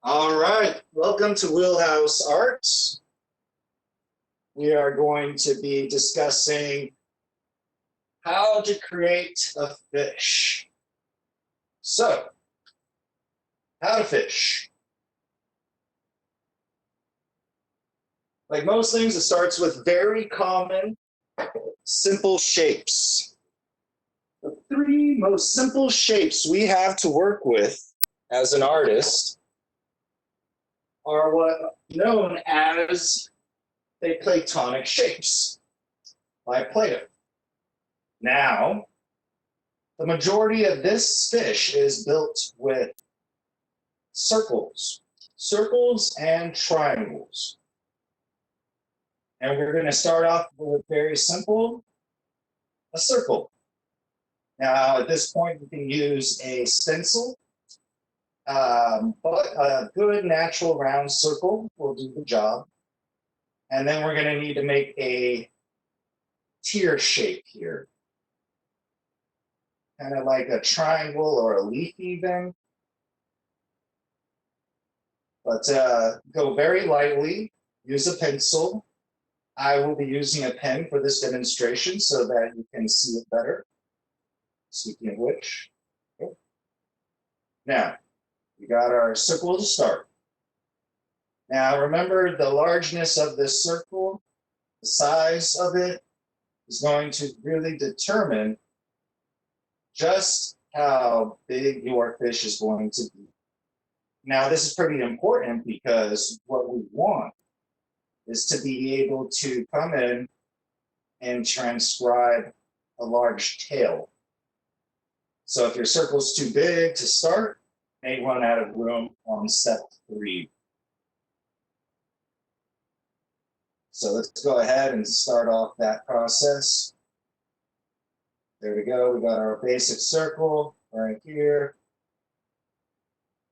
All right, welcome to Wheelhouse Arts. We are going to be discussing how to create a fish. So, how to fish. Like most things, it starts with very common, simple shapes. The three most simple shapes we have to work with as an artist are what known as the Platonic shapes by Plato. Now, the majority of this fish is built with circles and triangles. And we're going to start off with very simple, a circle. Now, at this point, you can use a stencil, but a good natural round circle will do the job. And then we're going to need to make a tear shape here. Kind of like a triangle or a leaf even. But go very lightly, use a pencil. I will be using a pen for this demonstration so that you can see it better. Speaking of which, okay. Now, we got our circle to start. Now, remember the largeness of this circle, the size of it is going to really determine just how big your fish is going to be. Now, this is pretty important because what we want is to be able to come in and transcribe a large tail. So if your circle's too big to start, you may run out of room on step 3. So let's go ahead and start off that process. There we go. We got our basic circle right here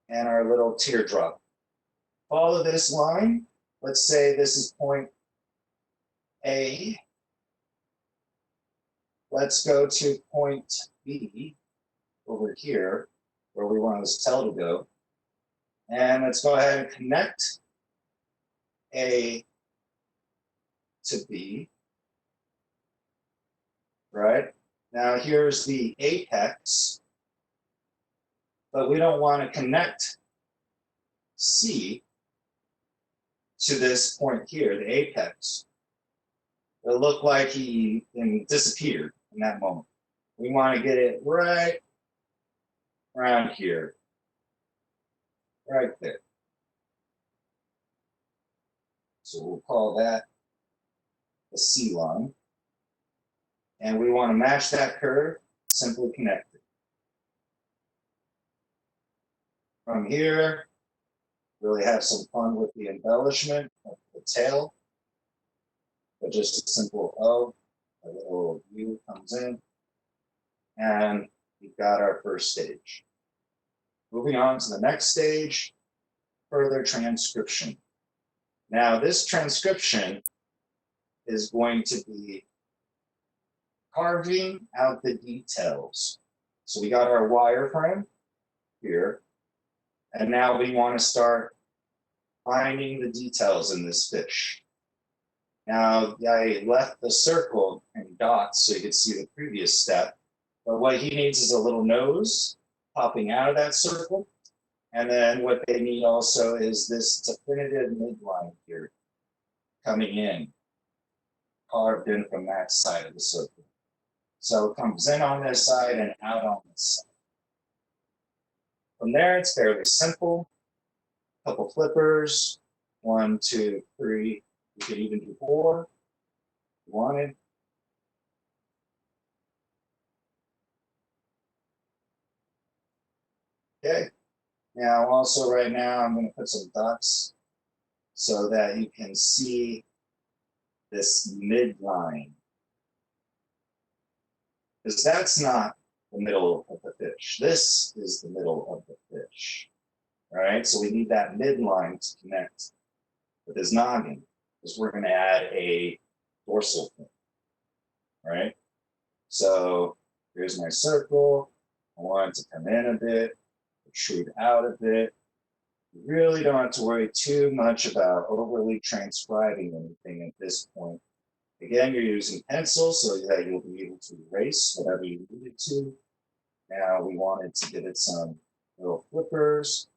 and our little teardrop. Follow this line. Let's say this is point A. Let's go to point B over here where we want this tail to go. And let's go ahead and connect A to B. Right? Now here's the apex, but we don't want to connect C to this point here, the apex. It looked like he disappeared in that moment. We want to get it right around here, right there. So we'll call that the C line. And we want to match that curve, simply connect it. From here, really have some fun with the embellishment of the tail. But just a simple O, a little U comes in, and we've got our first stage. Moving on to the next stage, further transcription. Now, this transcription is going to be carving out the details. So we got our wireframe here, and now we want to start finding the details in this fish. Now, I left the circle and dots so you could see the previous step, but what he needs is a little nose popping out of that circle. And then what they need also is this definitive midline here coming in, carved in from that side of the circle. So it comes in on this side and out on this side. From there, it's fairly simple. A couple flippers, 1, 2, 3. You could even do 4 if you wanted. Okay. Now, also right now, I'm going to put some dots so that you can see this midline. Because that's not the middle of the fish. This is the middle of the fish. All right, so we need that midline to connect with his noggin, because we're going to add a dorsal fin. All right, so here's my circle. I want it to come in a bit, protrude out a bit. You really don't have to worry too much about overly transcribing anything at this point. Again, you're using pencil so that you'll be able to erase whatever you needed to. Now we wanted to give it some little flippers.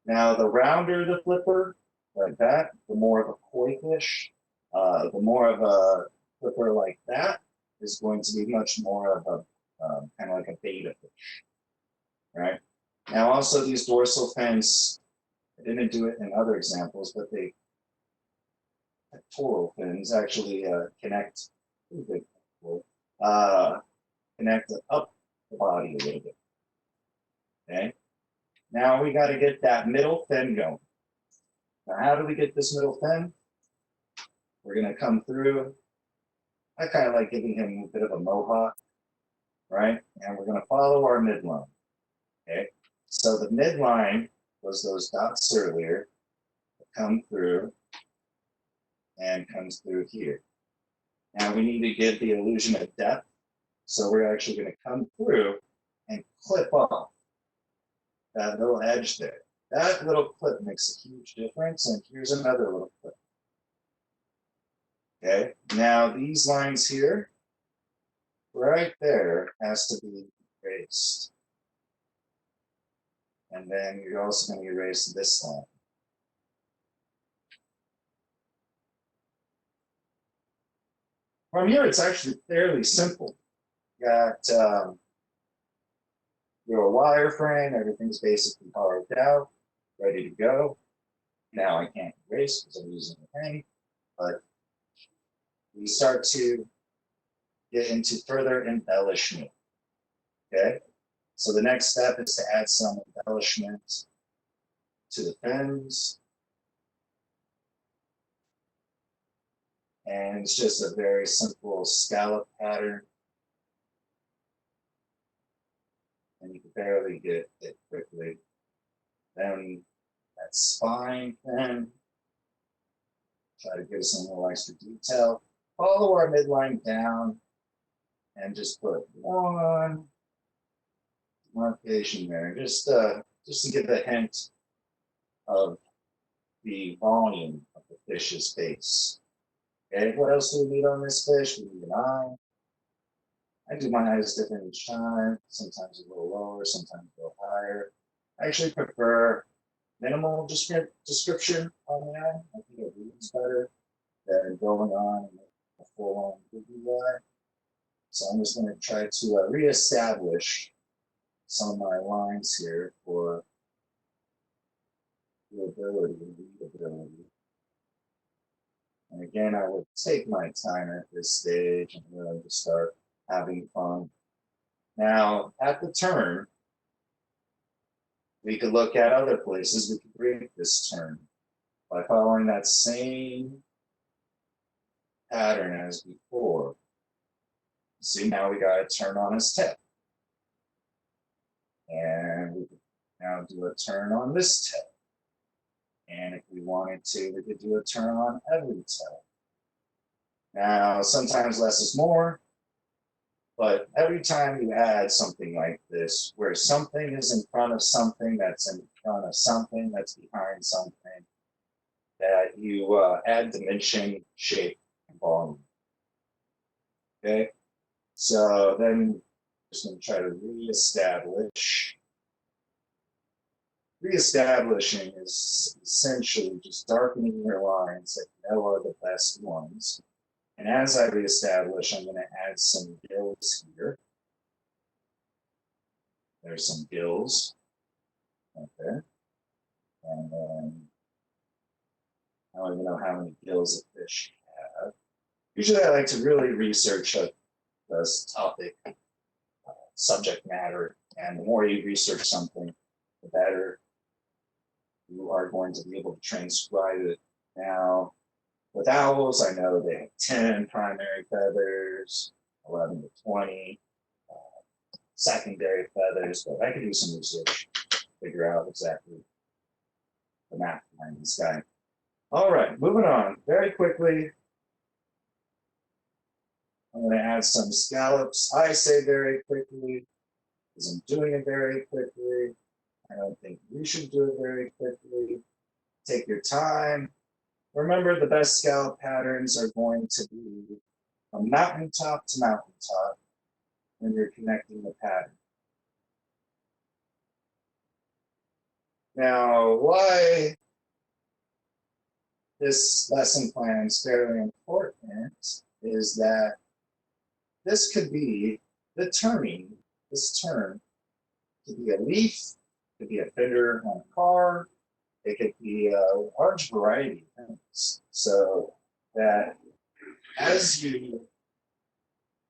Now the rounder the flipper, like that, the more of a koi fish. The more of a flipper like that is going to be much more of a kind of like a beta fish, right? Now also these dorsal fins, I didn't do it in other examples, but they pectoral fins actually connect connect up the body a little bit. Okay. Now we got to get that middle fin going. Now, how do we get this middle fin? We're going to come through. I kind of like giving him a bit of a mohawk, right? And we're going to follow our midline. Okay. So the midline was those dots earlier that come through and comes through here. Now we need to give the illusion of depth. So we're actually going to come through and clip off that little edge there. That little clip makes a huge difference. And here's another little clip. Okay, now these lines here, right there, has to be erased. And then you're also going to erase this line. From here, it's actually fairly simple. You got your wireframe, everything's basically carved out, ready to go. Now I can't erase because I'm using a pen, but we start to get into further embellishment. Okay, so the next step is to add some embellishment to the fins. And it's just a very simple scallop pattern. And you can barely get it quickly. Then that spine fin. Try to give some more extra detail. Follow our midline down and just put one markation there, just to give a hint of the volume of the fish's face. Okay, what else do we need on this fish? We need an eye. I do my eyes different each time, sometimes a little lower, sometimes a little higher. I actually prefer minimal description on the eye. I think it reads better than going on a full-on googly eye. So I'm just going to try to reestablish some of my lines here for readability and readability. And again, I would take my time at this stage and really just start having fun. Now, at the turn, we could look at other places. We could break this turn by following that same pattern as before. See, now we got to turn on his tip. And we could now do a turn on this tip. And if we wanted to, we could do a turn on every tip. Now, sometimes less is more, but every time you add something like this, where something is in front of something that's in front of something that's behind something, that you add dimension, shape, and volume. Okay, so then I'm just going to try to reestablish. Reestablishing is essentially just darkening your lines that you know are the best ones. And as I reestablish, I'm going to add some gills here. There's some gills. Okay. And then I don't even know how many gills a fish have. Usually I like to really research this topic, subject matter. And the more you research something, the better you are going to be able to transcribe it. Now, with owls, I know they have 10 primary feathers, 11 to 20 secondary feathers, but I could do some research, figure out exactly the math behind this guy. All right, moving on very quickly. I'm going to add some scallops. I say very quickly because I'm doing it very quickly. I don't think you should do it very quickly. Take your time. Remember, the best scallop patterns are going to be from mountaintop to mountaintop when you're connecting the pattern. Now, why this lesson plan is fairly important is that this could be the turning. This turn could be a leaf, could be a fender on a car, it could be a large variety of things. So that as you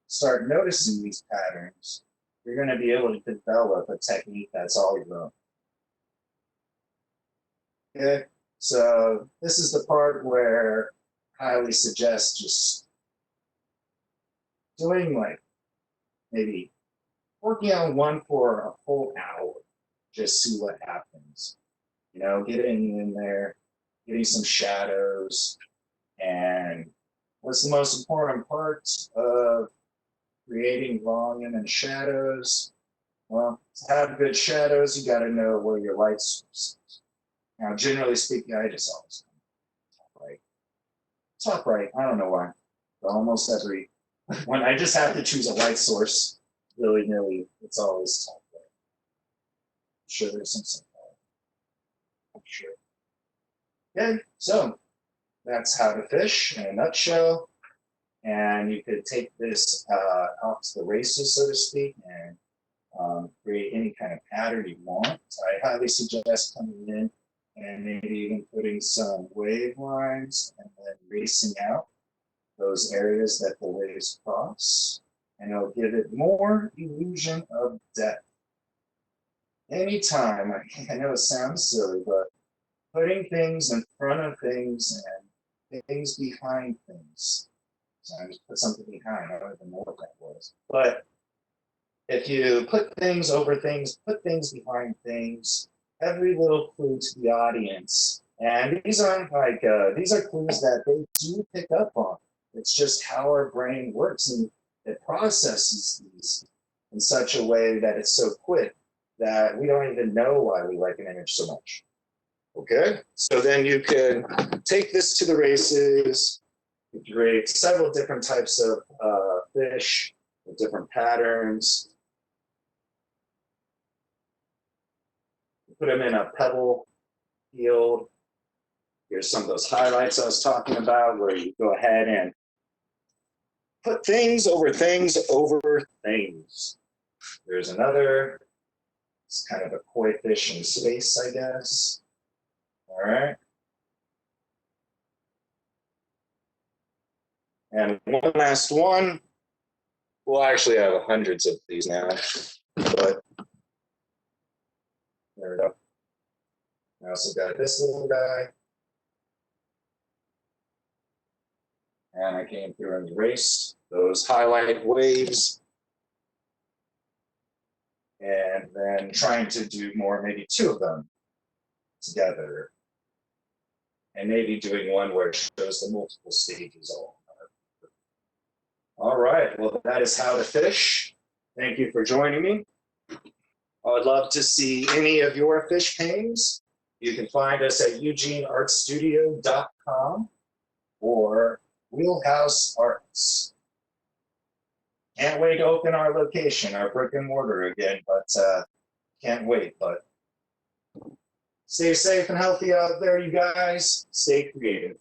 start noticing these patterns, you're going to be able to develop a technique that's all your own. Okay, so this is the part where I highly suggest just doing like maybe working on one for a whole hour, just see what happens. You know, getting in there, getting some shadows, and what's the most important part of creating volume and shadows? Well, to have good shadows, you got to know where your light source is. Now, generally speaking, I just always top right. Top right, I don't know why. But almost every, when I just have to choose a light source, willy-nilly, it's always top right. I'm sure there's some simple. I'm sure. Okay, so that's how to fish in a nutshell. And you could take this out to the races, so to speak, and create any kind of pattern you want. So I highly suggest coming in and maybe even putting some wave lines and then racing out those areas that the waves cross. And it'll give it more illusion of depth. Anytime, I know it sounds silly, but putting things in front of things and things behind things. So I just put something behind, I don't even know what that was. But if you put things over things, put things behind things, every little clue to the audience. And these aren't like, these are clues that they do pick up on. It's just how our brain works, and it processes these in such a way that it's so quick that we don't even know why we like an image so much. Okay, so then you could take this to the races, create several different types of fish with different patterns. Put them in a pebble field. Here's some of those highlights I was talking about, where you go ahead and put things over things over things. There's another. It's kind of a koi fish in space, I guess. All right. And one last one. Well, actually, I have hundreds of these now, but there we go. I also got this little guy. And I came through and erased those highlight waves. And then trying to do more, maybe two of them together. And maybe doing one where it shows the multiple stages all. All right, well, that is how to fish. Thank you for joining me. I would love to see any of your fish paintings. You can find us at eugeneartstudio.com or Wheelhouse Arts. Can't wait to open our location, our brick and mortar again, but can't wait. But stay safe and healthy out there, you guys. Stay creative.